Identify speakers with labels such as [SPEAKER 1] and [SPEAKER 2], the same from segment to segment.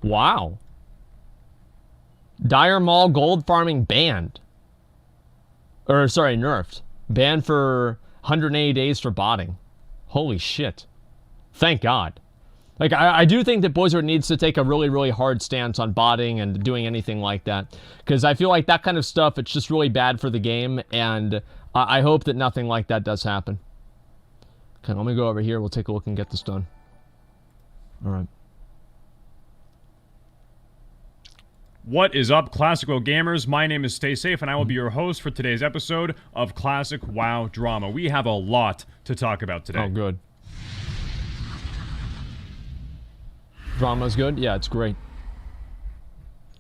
[SPEAKER 1] Wow. Dire Maul gold farming banned. Or, sorry, nerfed. Banned for 180 days for botting. Holy shit. Thank God. Like, I do think that Blizzard needs to take a really, really hard stance on botting and doing anything like that. Because I feel like that kind of stuff, it's just really bad for the game. And I hope that nothing like that does happen. Okay, let me go over here. We'll take a look and get this done. Alright.
[SPEAKER 2] What is up, Classic WoW gamers? My name is Stay Safe, and I will be your host for today's episode of Classic WoW Drama. We have a lot to talk about today.
[SPEAKER 1] Oh, good. Drama's good? Yeah, it's great.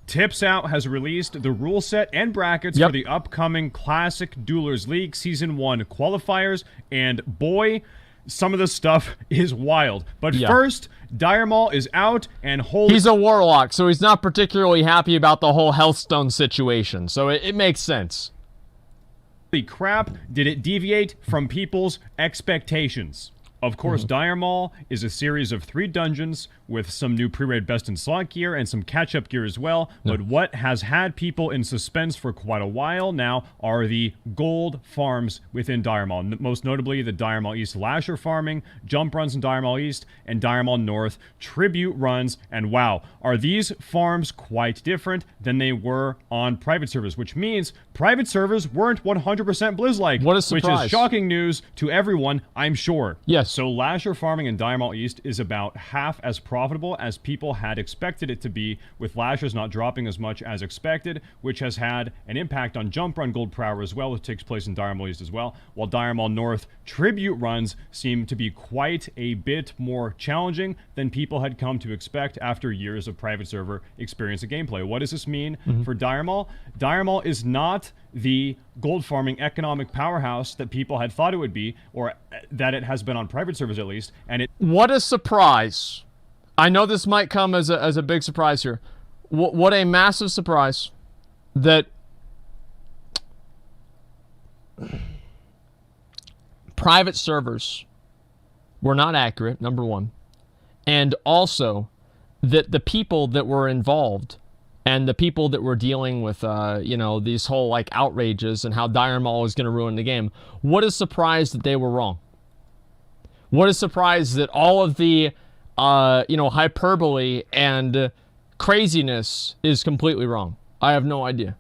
[SPEAKER 2] Tips Out has released the rule set and brackets for the upcoming Classic Duelers League Season 1 qualifiers, and boy, some of this stuff is wild. But first, Dire Maul is out, and
[SPEAKER 1] he's a warlock, so he's not particularly happy about the whole Healthstone situation, so it makes sense.
[SPEAKER 2] Holy crap, did it deviate from people's expectations? Of course, Dire Maul is a series of 3 dungeons with some new pre-raid best in slot gear and some catch-up gear as well. But what has had people in suspense for quite a while now are the gold farms within Dire Maul. Most notably, the Dire Maul East Lasher farming, jump runs in Dire Maul East, and Dire Maul North tribute runs. And wow, are these farms quite different than they were on private servers, which means private servers weren't 100% Blizz-like.
[SPEAKER 1] What a surprise.
[SPEAKER 2] Which is shocking news to everyone, I'm sure.
[SPEAKER 1] Yes.
[SPEAKER 2] So Lasher farming in Dire Maul East is about half as profitable as people had expected it to be, with Lashers not dropping as much as expected, which has had an impact on jump run gold per hour as well, which takes place in Dire Maul East as well, while Dire Maul North tribute runs seem to be quite a bit more challenging than people had come to expect after years of private server experience of gameplay. What does this mean for Dire Maul? Dire Maul is not the gold farming economic powerhouse that people had thought it would be, or that it has been on private servers at least, and it...
[SPEAKER 1] What a surprise. I know this might come as a big surprise here. What a massive surprise that private servers were not accurate, number one, and also that the people that were involved and the people that were dealing with, you know, these whole, like, outrages and how Dire Maul was going to ruin the game, what a surprise that they were wrong. What a surprise that all of the, you know, hyperbole and craziness is completely wrong. I have no idea.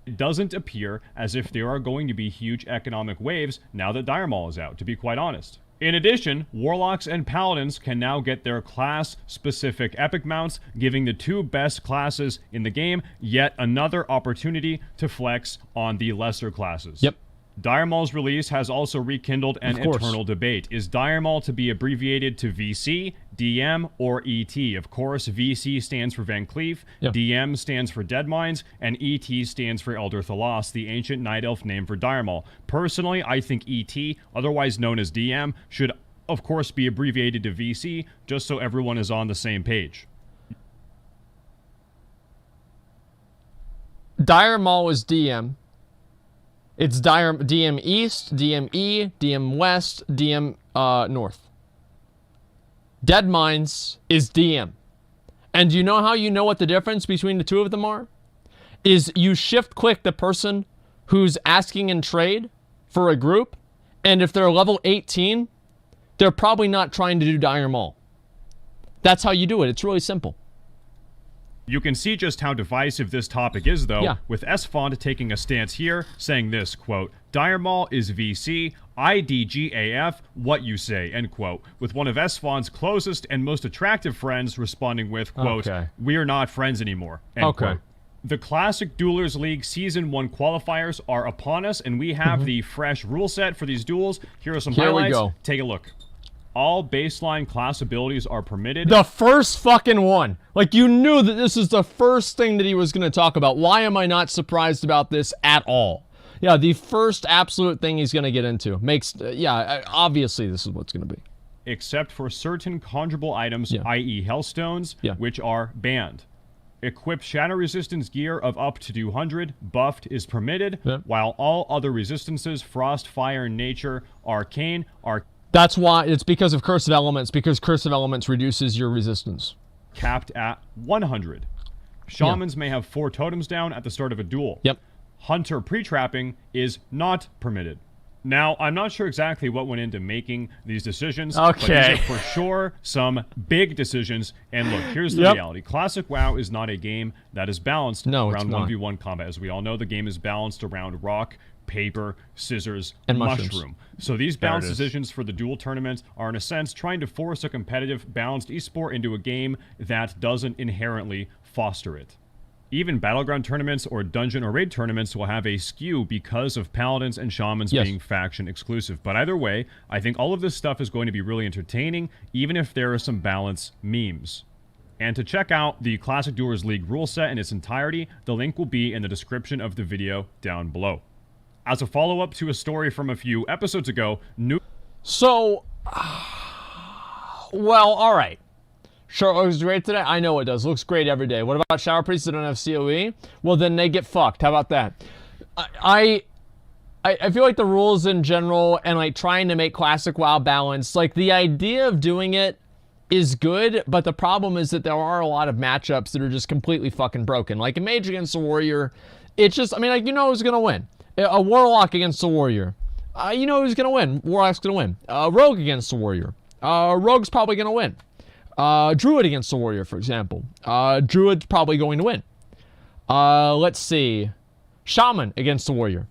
[SPEAKER 2] It doesn't appear as if there are going to be huge economic waves now that Dire Maul is out, to be quite honest. In addition, Warlocks and Paladins can now get their class-specific epic mounts, giving the 2 best classes in the game yet another opportunity to flex on the lesser classes.
[SPEAKER 1] Yep.
[SPEAKER 2] Dire Maul's release has also rekindled an eternal debate. Is Dire Maul to be abbreviated to VC, DM, or ET? Of course, VC stands for Van Cleef, DM stands for Deadmines, and ET stands for Elder Thalos, the ancient Night Elf name for Dire Maul. Personally, I think ET, otherwise known as DM, should of course be abbreviated to VC, just so everyone is on the same page.
[SPEAKER 1] Dire Maul is DM. It's DM East, DM E, DM West, DM North. Deadmines is DM. And you know how you know what the difference between the two of them are? Is you shift click the person who's asking in trade for a group, and if they're level 18, they're probably not trying to do Dire Maul. That's how you do it. It's really simple.
[SPEAKER 2] You can see just how divisive this topic is, though, with Esfond taking a stance here, saying this, quote, Dire Maul is VC, IDGAF, what you say, end quote, with one of Esfond's closest and most attractive friends responding with, quote, we're not friends anymore, end quote. The Classic Duelers League Season 1 qualifiers are upon us, and we have the fresh rule set for these duels. Here are some highlights.
[SPEAKER 1] We go.
[SPEAKER 2] Take a look. All baseline class abilities are permitted.
[SPEAKER 1] The first fucking one. Like, you knew that this is the first thing that he was going to talk about. Why am I not surprised about this at all? Yeah, the first absolute thing he's going to get into. Makes, obviously this is what's going to be.
[SPEAKER 2] Except for certain conjurable items, i.e. Hellstones, which are banned. Equipped shadow resistance gear of up to 200, buffed, is permitted, while all other resistances, frost, fire, nature, arcane, are...
[SPEAKER 1] That's why, it's because of Curse of Elements, because Curse of Elements reduces your resistance.
[SPEAKER 2] capped at 100. Shamans may have 4 totems down at the start of a duel.
[SPEAKER 1] Yep.
[SPEAKER 2] Hunter pre-trapping is not permitted. Now, I'm not sure exactly what went into making these decisions, but these are for sure some big decisions. And look, here's the reality. Classic WoW is not a game that is balanced around 1v1 combat. As we all know, the game is balanced around rock, paper, scissors, and mushroom. So these balance decisions for the duel tournament are, in a sense, trying to force a competitive, balanced esport into a game that doesn't inherently foster it. Even battleground tournaments or dungeon or raid tournaments will have a skew because of paladins and shamans being faction exclusive. But either way, I think all of this stuff is going to be really entertaining, even if there are some balance memes. And to check out the Classic Duelers League rule set in its entirety, the link will be in the description of the video down below. As a follow-up to a story from a few episodes ago,
[SPEAKER 1] well, all right. Sure, it looks great today. I know it does. Looks great every day. What about shower priests that don't have COE? Well, then they get fucked. How about that? I feel like the rules in general and like trying to make Classic WoW balanced, like the idea of doing it is good, but the problem is that there are a lot of matchups that are just completely fucking broken. Like a mage against a warrior, it's just, I mean, like, you know who's gonna win. A warlock against a warrior, you know who's gonna win. Warlock's gonna win. Rogue against a warrior, rogue's probably gonna win. Druid against the warrior, for example. Druid's probably going to win. Let's see. Shaman against the warrior.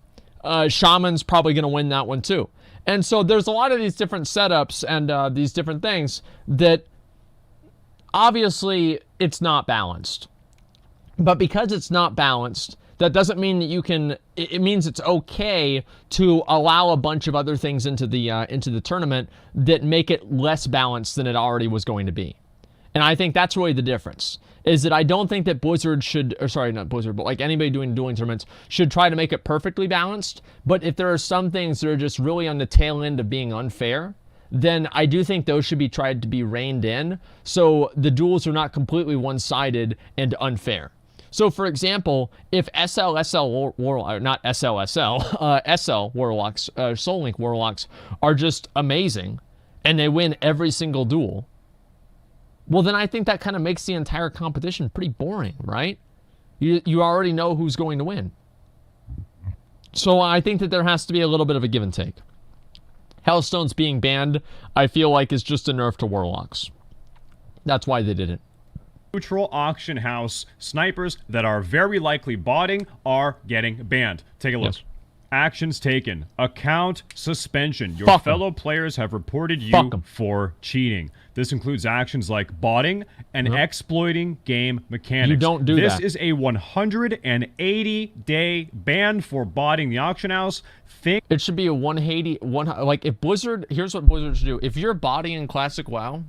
[SPEAKER 1] Shaman's probably going to win that one too. And so there's a lot of these different setups and these different things that obviously it's not balanced. But because it's not balanced, that doesn't mean that you can, it means it's okay to allow a bunch of other things into the tournament that make it less balanced than it already was going to be. And I think that's really the difference, is that I don't think that Blizzard should, or sorry, not Blizzard, but like anybody doing dueling tournaments should try to make it perfectly balanced. But if there are some things that are just really on the tail end of being unfair, then I do think those should be tried to be reined in so the duels are not completely one-sided and unfair. So, for example, if SL Warlock, not SLSL, SL Warlocks, Soul Link Warlocks are just amazing and they win every single duel, well, then I think that kind of makes the entire competition pretty boring, right? You already know who's going to win. So I think that there has to be a little bit of a give and take. Hellstones being banned, I feel like, is just a nerf to Warlocks. That's why they did it.
[SPEAKER 2] Neutral auction house snipers that are very likely botting are getting banned. Take a look. Yes. Actions taken. Account suspension. Your fellow players have reported you for cheating. This includes actions like botting and exploiting game mechanics.
[SPEAKER 1] You don't do
[SPEAKER 2] this
[SPEAKER 1] that.
[SPEAKER 2] This is a 180-day ban for botting the auction house.
[SPEAKER 1] It should be a 180, like if Blizzard, here's what Blizzard should do. If you're botting in Classic WoW,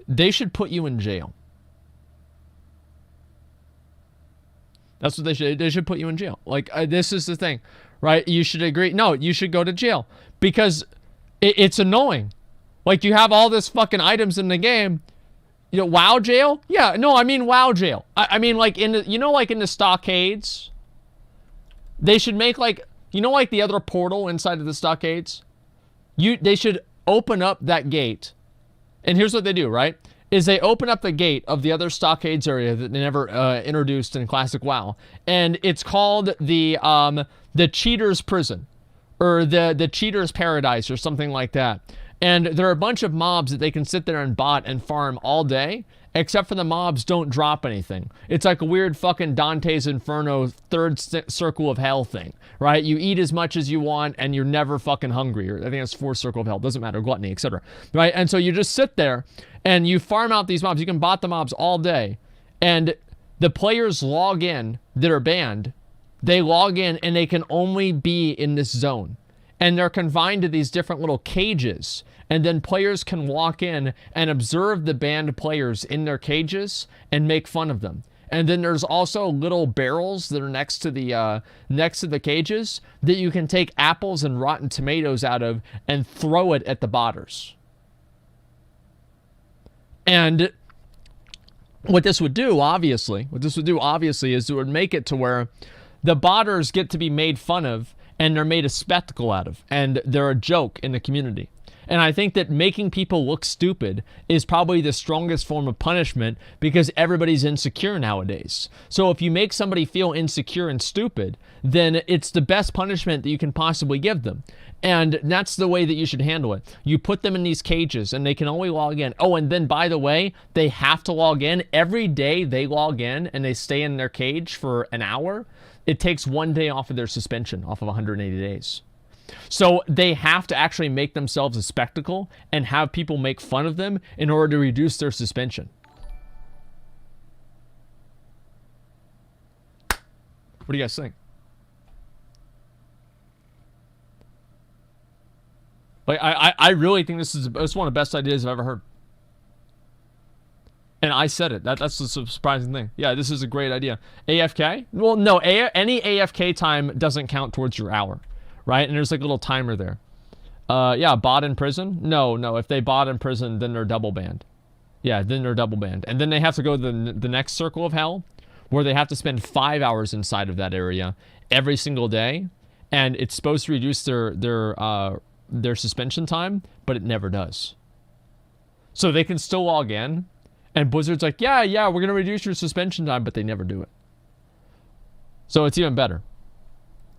[SPEAKER 1] they should put you in jail. That's what they should. They should put you in jail. Like, this is the thing, right? You should agree. No, you should go to jail because it's annoying. Like, you have all this fucking items in the game. You know, WoW jail? Yeah, no, I mean WoW jail. I mean, like, in the, you know, like in the stockades, they should make, like, you know, like the other portal inside of the stockades? They should open up that gate. And here's what they do, right? Is they open up the gate of the other stockades area that they never introduced in Classic WoW. And it's called the Cheater's Prison. Or the Cheater's Paradise or something like that. And there are a bunch of mobs that they can sit there and bot and farm all day. Except for the mobs don't drop anything. It's like a weird fucking Dante's Inferno third circle of hell thing, right? You eat as much as you want and you're never fucking hungry. Or I think it's fourth circle of hell. Doesn't matter. Gluttony, etc. Right? And so you just sit there and you farm out these mobs. You can bot the mobs all day. And the players log in that are banned. They log in and they can only be in this zone. And they're confined to these different little cages. And then players can walk in and observe the banned players in their cages and make fun of them. And then there's also little barrels that are next to the cages that you can take apples and rotten tomatoes out of and throw it at the botters. And what this would do, obviously, is it would make it to where the botters get to be made fun of and they're made a spectacle out of, and they're a joke in the community. And I think that making people look stupid is probably the strongest form of punishment because everybody's insecure nowadays. So if you make somebody feel insecure and stupid, then it's the best punishment that you can possibly give them. And that's the way that you should handle it. You put them in these cages and they can only log in. Oh, and then by the way, they have to log in. Every day they log in and they stay in their cage for an hour, it takes 1 day off of their suspension, off of 180 days. So they have to actually make themselves a spectacle and have people make fun of them in order to reduce their suspension. What do you guys think? Like, I really think this is one of the best ideas I've ever heard. And I said it. That's the surprising thing. Yeah, this is a great idea. AFK? Well, no. Any AFK time doesn't count towards your hour, right? And there's like a little timer there. Yeah, bot in prison? No. If they bot in prison, then they're double banned. Yeah, then they're double banned. And then they have to go to the next circle of hell, where they have to spend 5 hours inside of that area every single day. And it's supposed to reduce their suspension time, but it never does. So they can still log in, and Blizzard's like, yeah, we're going to reduce your suspension time, but they never do it. So it's even better.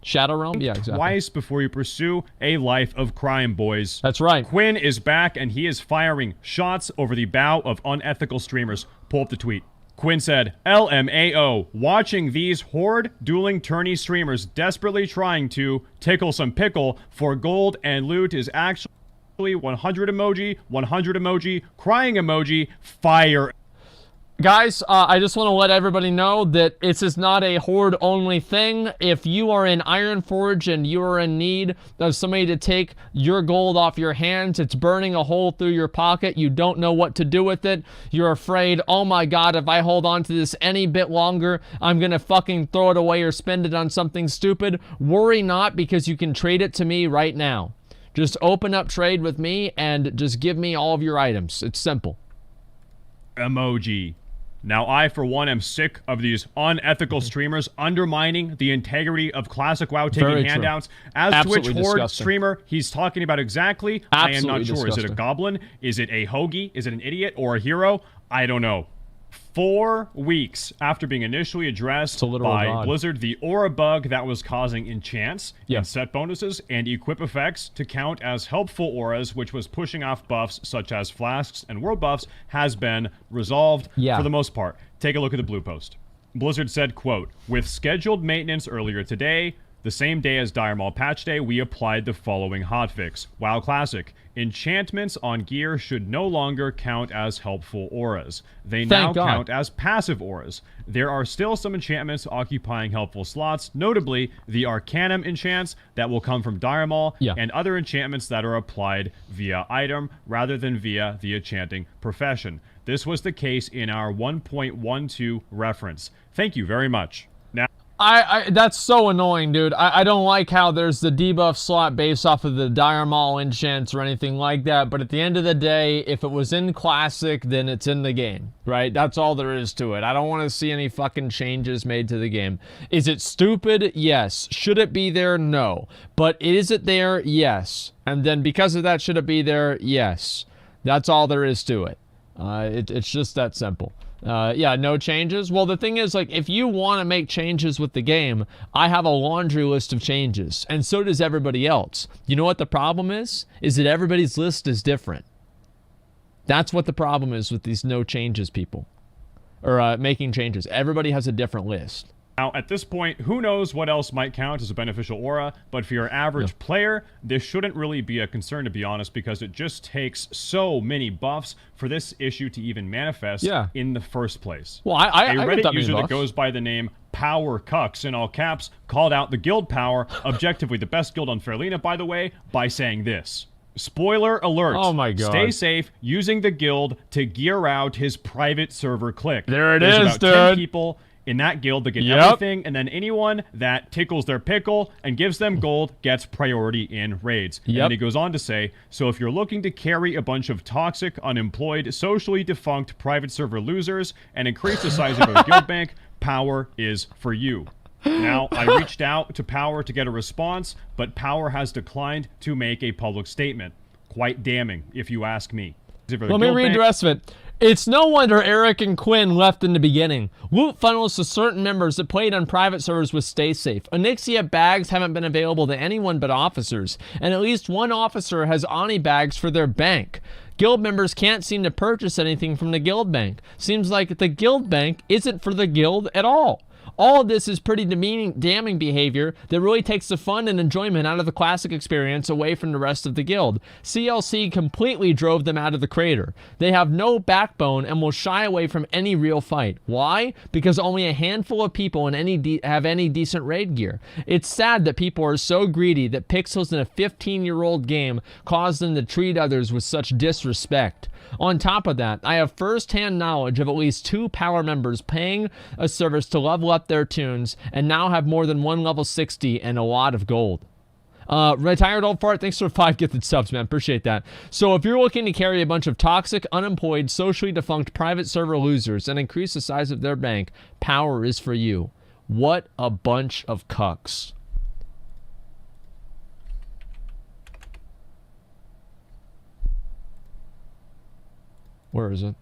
[SPEAKER 1] Shadow Realm? Yeah, exactly.
[SPEAKER 2] Twice before you pursue a life of crime, boys.
[SPEAKER 1] That's right.
[SPEAKER 2] Quinn is back, and he is firing shots over the bow of unethical streamers. Pull up the tweet. Quinn said, LMAO, watching these horde dueling tourney streamers desperately trying to tickle some pickle for gold and loot is actually 100 emoji, crying emoji, fire.
[SPEAKER 1] Guys, I just want to let everybody know that this is not a horde-only thing. If you are in Ironforge and you are in need of somebody to take your gold off your hands, it's burning a hole through your pocket, you don't know what to do with it, you're afraid, oh my god, if I hold on to this any bit longer, I'm gonna fucking throw it away or spend it on something stupid, worry not, because you can trade it to me right now. Just open up trade with me and just give me all of your items. It's simple.
[SPEAKER 2] Emoji. Now, I, for one, am sick of these unethical streamers undermining the integrity of Classic WoW, taking handouts. As
[SPEAKER 1] Absolutely
[SPEAKER 2] to which horde
[SPEAKER 1] disgusting.
[SPEAKER 2] streamer he's talking about exactly,
[SPEAKER 1] Absolutely
[SPEAKER 2] I am not sure.
[SPEAKER 1] disgusting.
[SPEAKER 2] Is it a goblin? Is it a hoagie? Is it an idiot or a hero? I don't know. 4 weeks after being initially addressed by
[SPEAKER 1] god.
[SPEAKER 2] Blizzard, the aura bug that was causing enchants
[SPEAKER 1] Yeah.
[SPEAKER 2] and set bonuses and equip effects to count as helpful auras, which was pushing off buffs such as flasks and world buffs, has been resolved for the most part. Take a look at the blue post. Blizzard said, quote, with scheduled maintenance earlier today, the same day as Dire Maul patch day, we applied the following hotfix. WoW Classic. Enchantments on gear should no longer count as helpful auras. They now count as passive auras. There are still some enchantments occupying helpful slots, notably the Arcanum enchants that will come from Dire Maul, and other enchantments that are applied via item rather than via the enchanting profession. This was the case in our 1.12 reference. Thank you very much. Now,
[SPEAKER 1] that's so annoying, dude. I don't like how there's the debuff slot based off of the Dire Maul enchants or anything like that, but at the end of the day, if it was in Classic, then it's in the game, right? That's all there is to it. I don't want to see any fucking changes made to the game. Is it stupid? Yes. Should it be there? No. But is it there? Yes. And then because of that, should it be there? Yes. That's all there is to it. It's just that simple. Yeah, no changes. Well, the thing is, like, if you want to make changes with the game, I have a laundry list of changes, and so does everybody else. You know what the problem is? Is that everybody's list is different. That's what the problem is with these no changes people. Or making changes. Everybody has a different list.
[SPEAKER 2] Now, at this point, who knows what else might count as a beneficial aura, but for your average player, this shouldn't really be a concern, to be honest, because it just takes so many buffs for this issue to even manifest in the first place.
[SPEAKER 1] Well, I
[SPEAKER 2] a Reddit user
[SPEAKER 1] buffs.
[SPEAKER 2] that goes by the name Power Cucks, in all caps, called out the guild power, objectively the best guild on Fairlina, by the way, by saying this. Spoiler alert.
[SPEAKER 1] Oh my god.
[SPEAKER 2] Stay safe using the guild to gear out his private server clique.
[SPEAKER 1] There
[SPEAKER 2] There's
[SPEAKER 1] is,
[SPEAKER 2] about
[SPEAKER 1] dude.
[SPEAKER 2] 10 people in that guild that get everything, and then anyone that tickles their pickle and gives them gold gets priority in raids. And then he goes on to say, so if you're looking to carry a bunch of toxic, unemployed, socially defunct private server losers and increase the size of your guild bank, Power is for you. Now, I reached out to Power to get a response, but Power has declined to make a public statement. Quite damning, if you ask me.
[SPEAKER 1] Let me read the rest of it. It's no wonder Eric and Quinn left in the beginning. Loot funnels to certain members that played on private servers with Stay Safe. Onyxia bags haven't been available to anyone but officers, and at least one officer has Oni bags for their bank. Guild members can't seem to purchase anything from the guild bank. Seems like the guild bank isn't for the guild at all. All of this is pretty damning behavior that really takes the fun and enjoyment out of the classic experience away from the rest of the guild. CLC completely drove them out of the crater. They have no backbone and will shy away from any real fight. Why? Because only a handful of people have any decent raid gear. It's sad that people are so greedy that pixels in a 15-year-old game cause them to treat others with such disrespect. On top of that, I have first-hand knowledge of at least 2 power members paying a service to level up their tunes and now have more than 1 level 60 and a lot of gold. Retired Old Fart, thanks for 5 gifted subs, man. Appreciate that. So if you're looking to carry a bunch of toxic, unemployed, socially defunct private server losers and increase the size of their bank, power is for you. What a bunch of cucks. Where is it?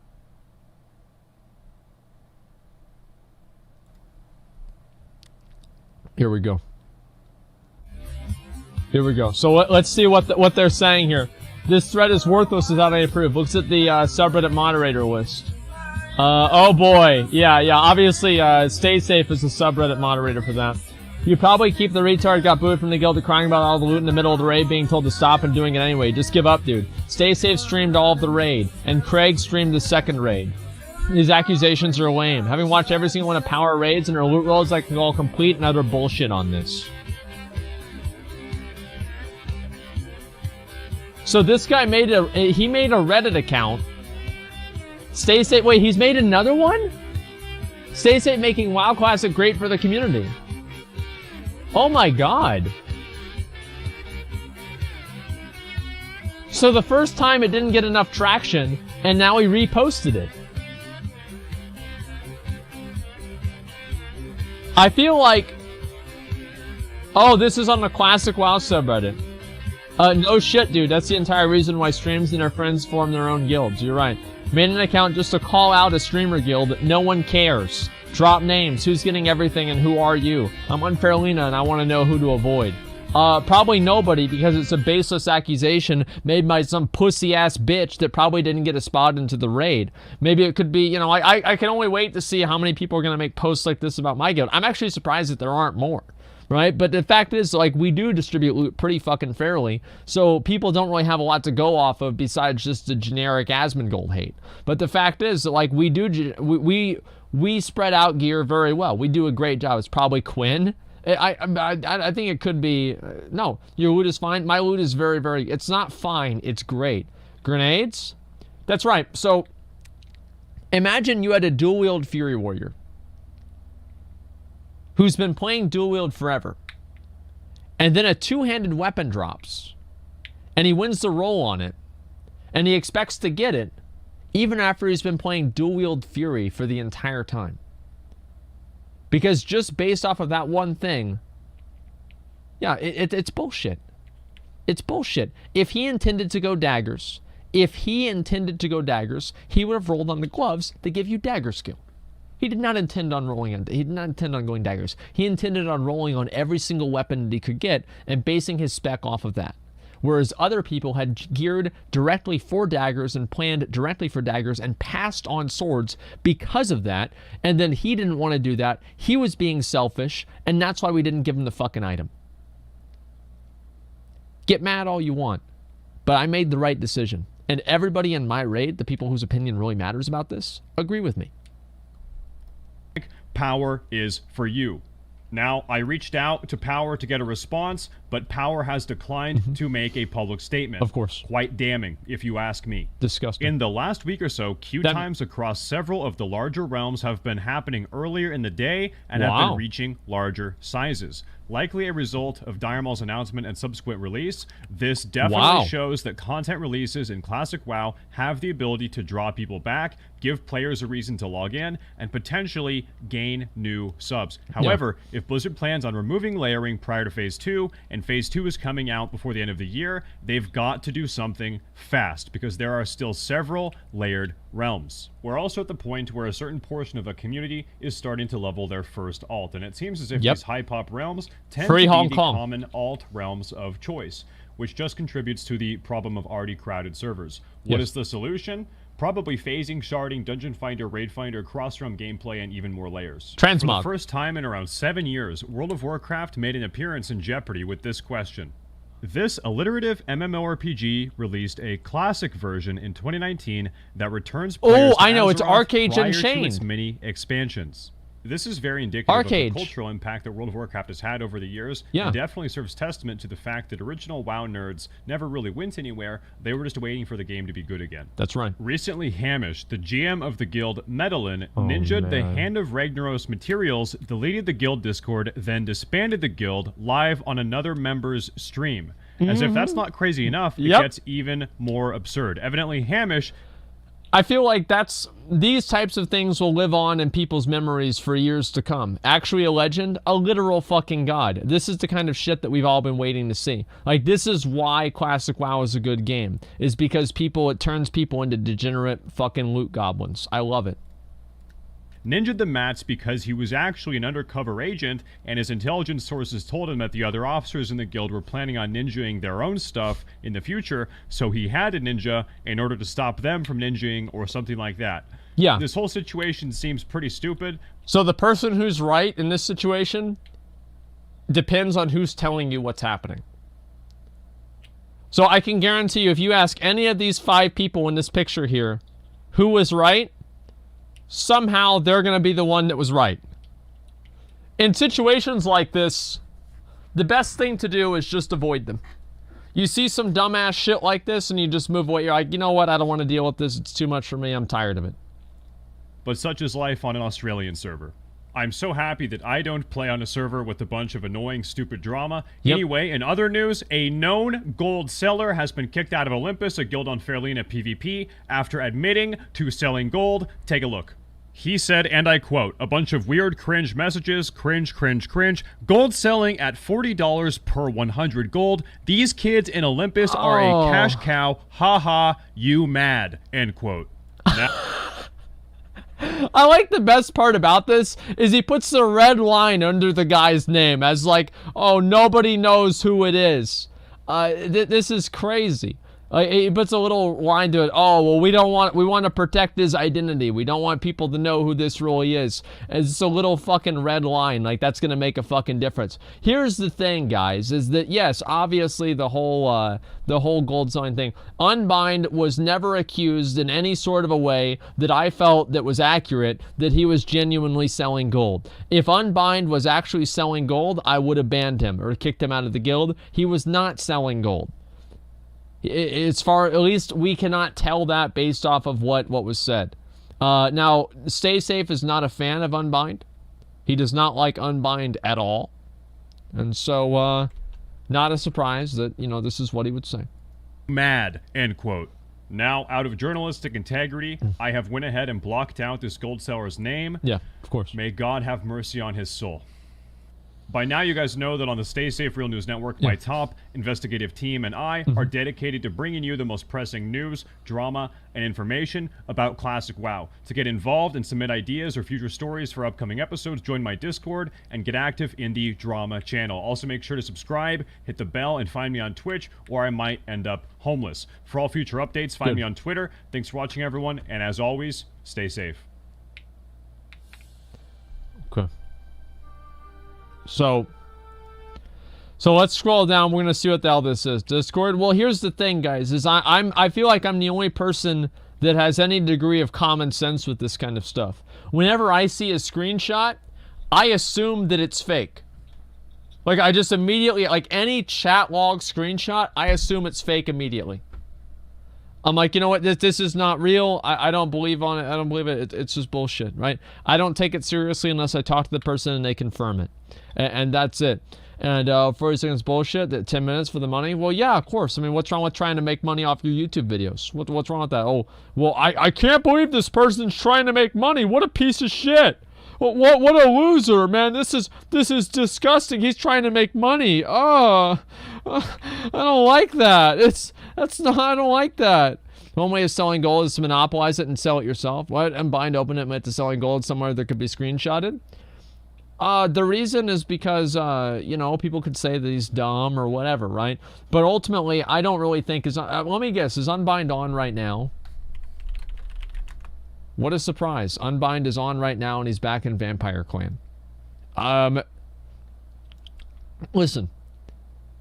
[SPEAKER 1] Here we go. Here we go. So let's see what they're saying here. This thread is worthless without any proof. Looks at the subreddit moderator list. Oh boy. Yeah. Obviously, Stay Safe is the subreddit moderator for that. You probably keep the retard got booted from the guild to crying about all the loot in the middle of the raid, being told to stop and doing it anyway. Just give up, dude. Stay Safe streamed all of the raid, and Craig streamed the second raid. These accusations are lame. Having watched every single one of Power raids and their loot rolls, I can call complete and utter bullshit on this. So this guy made a Reddit account. Stay Safe, wait, he's made another one? Stay Safe making WoW Classic great for the community. Oh my god. So the first time it didn't get enough traction, and now he reposted it. I feel like... Oh, this is on the Classic WoW subreddit. No shit, dude. That's the entire reason why streams and their friends form their own guilds. You're right. Made an account just to call out a streamer guild. No one cares. Drop names. Who's getting everything and who are you? I'm Unfairlina and I want to know who to avoid. Probably nobody, because it's a baseless accusation made by some pussy-ass bitch that probably didn't get a spot into the raid. Maybe it could be, you know, I can only wait to see how many people are going to make posts like this about my guild. I'm actually surprised that there aren't more, right? But the fact is, like, we do distribute loot pretty fucking fairly, so people don't really have a lot to go off of besides just the generic Asmongold hate. But the fact is that, like, we spread out gear very well. We do a great job. It's probably Quinn. I think it could be... no, your loot is fine. My loot is very, very... It's not fine. It's great. Grenades? That's right. So, imagine you had a dual-wield Fury Warrior who's been playing dual-wield forever. And then a two-handed weapon drops. And he wins the roll on it. And he expects to get it even after he's been playing dual-wield Fury for the entire time. Because just based off of that one thing, yeah, it's bullshit. It's bullshit. If he intended to go daggers, he would have rolled on the gloves to give you dagger skill. He did not intend on going daggers. He intended on rolling on every single weapon that he could get and basing his spec off of that. Whereas other people had geared directly for daggers and planned directly for daggers and passed on swords because of that, and then he didn't want to do that. He was being selfish, and that's why we didn't give him the fucking item. Get mad all you want, but I made the right decision. And everybody in my raid, the people whose opinion really matters about this, agree with me.
[SPEAKER 2] Power is for you. Now, I reached out to Power to get a response, but Power has declined to make a public statement.
[SPEAKER 1] Of course.
[SPEAKER 2] Quite damning, if you ask me.
[SPEAKER 1] Disgusting.
[SPEAKER 2] In the last week or so, queue times across several of the larger realms have been happening earlier in the day and have been reaching larger sizes. likely a result of Dire Maul's announcement and subsequent release. This definitely shows that content releases in Classic WoW have the ability to draw people back, give players a reason to log in, and potentially gain new subs. However, if Blizzard plans on removing layering prior to Phase 2, and Phase 2 is coming out before the end of the year, they've got to do something fast, because there are still several layered realms. We're also at the point where a certain portion of a community is starting to level their first alt, and it seems as if these high pop realms tend to be the common alt realms of choice, which just contributes to the problem of already crowded servers. What is the solution? Probably phasing, sharding, dungeon finder, raid finder, cross-realm gameplay, and even more layers.
[SPEAKER 1] Transmog.
[SPEAKER 2] For the first time in around 7 years, World of Warcraft made an appearance in Jeopardy with this question. This alliterative MMORPG released a classic version in 2019 that returns players
[SPEAKER 1] I know, it's
[SPEAKER 2] Azeroth
[SPEAKER 1] Arcade
[SPEAKER 2] prior
[SPEAKER 1] Unchained.
[SPEAKER 2] to its mini expansions. This is very indicative of the cultural impact that World of Warcraft has had over the years, and definitely serves testament to the fact that original WoW nerds never really went anywhere. They were just waiting for the game to be good again.
[SPEAKER 1] That's right.
[SPEAKER 2] Recently, Hamish, the GM of the guild Medellin, ninja'd the Hand of Ragnaros materials, deleted the guild Discord, then disbanded the guild live on another member's stream. As if that's not crazy enough, it gets even more absurd. Evidently, Hamish...
[SPEAKER 1] I feel like these types of things will live on in people's memories for years to come. Actually a legend, a literal fucking god. This is the kind of shit that we've all been waiting to see. Like, this is why Classic WoW is a good game. Is because it turns people into degenerate fucking loot goblins. I love it.
[SPEAKER 2] Ninja'd the mats because he was actually an undercover agent, and his intelligence sources told him that the other officers in the guild were planning on ninjaing their own stuff in the future, so he had to ninja in order to stop them from ninjaing or something like that.
[SPEAKER 1] Yeah.
[SPEAKER 2] This whole situation seems pretty stupid.
[SPEAKER 1] So the person who's right in this situation depends on who's telling you what's happening. So I can guarantee you, if you ask any of these 5 people in this picture here who was right, somehow they're going to be the one that was right. In situations like this, the best thing to do is just avoid them. You see some dumbass shit like this and you just move away. You're like, you know what? I don't want to deal with this. It's too much for me. I'm tired of it.
[SPEAKER 2] But such is life on an Australian server. I'm so happy that I don't play on a server with a bunch of annoying, stupid drama. Anyway, in other news, a known gold seller has been kicked out of Olympus, a guild on Fairlena PvP, after admitting to selling gold. Take a look. He said, and I quote, "A bunch of weird cringe messages, cringe, cringe, cringe. Gold selling at $40 per 100 gold. These kids in Olympus are a cash cow. Ha ha, you mad," end quote. Now,
[SPEAKER 1] I like the best part about this is he puts the red line under the guy's name as like, oh, nobody knows who it is. This is crazy. He puts a little line to it. Oh, well, we want to protect his identity. We don't want people to know who this really is. And it's a little fucking red line. Like, that's going to make a fucking difference. Here's the thing, guys, is that, yes, obviously the whole gold selling thing. Unbind was never accused in any sort of a way that I felt that was accurate that he was genuinely selling gold. If Unbind was actually selling gold, I would have banned him or kicked him out of the guild. He was not selling gold. At least we cannot tell that based off of what was said. Now, Stay Safe is not a fan of Unbind. He does not like Unbind at all. And so, not a surprise that, this is what he would say.
[SPEAKER 2] Mad, end quote. Now, out of journalistic integrity, I have went ahead and blocked out this gold seller's name.
[SPEAKER 1] Yeah, of course.
[SPEAKER 2] May God have mercy on his soul. By now, you guys know that on the Stay Safe Real News Network, my top investigative team and I are dedicated to bringing you the most pressing news, drama, and information about Classic WoW. To get involved and submit ideas or future stories for upcoming episodes, join my Discord and get active in the drama channel. Also, make sure to subscribe, hit the bell, and find me on Twitch, or I might end up homeless. For all future updates, find me on Twitter. Thanks for watching, everyone, and as always, stay safe.
[SPEAKER 1] Okay. So let's scroll down. We're gonna see what the hell this is. Discord. Well, here's the thing, guys. Is I feel like I'm the only person that has any degree of common sense with this kind of stuff. Whenever I see a screenshot, I assume that it's fake. Like, I just immediately, like, any chat log screenshot, I assume it's fake immediately. I'm like, you know what? This is not real. I don't believe on it. I don't believe it. It's just bullshit, right? I don't take it seriously unless I talk to the person and they confirm it. And that's it. And 40 seconds bullshit, that 10 minutes for the money? Well, yeah, of course. I mean, what's wrong with trying to make money off your YouTube videos? What's wrong with that? Oh, well, I can't believe this person's trying to make money. What a piece of shit. What a loser, man. This is disgusting. He's trying to make money. I don't like that. I don't like that. The only way of selling gold is to monopolize it and sell it yourself. What? And bind open it meant to selling gold somewhere that could be screenshotted? The reason is because, you know, people could say that he's dumb or whatever, right? But ultimately, I don't really think let me guess, is Unbind on right now? What a surprise. Unbind is on right now and he's back in Vampire Clan. Listen,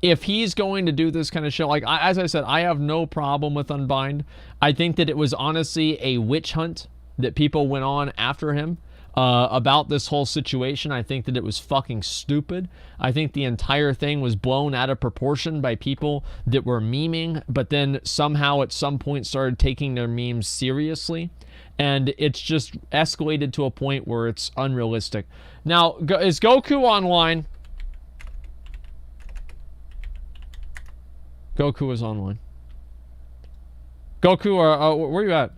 [SPEAKER 1] if he's going to do this kind of show, like, as I said, I have no problem with Unbind. I think that it was honestly a witch hunt that people went on after him. About this whole situation. I think that it was fucking stupid. I think the entire thing was blown out of proportion by people that were memeing, but then somehow at some point started taking their memes seriously. And it's just escalated to a point where it's unrealistic. Now, is Goku online? Goku is online. Goku, where are you at?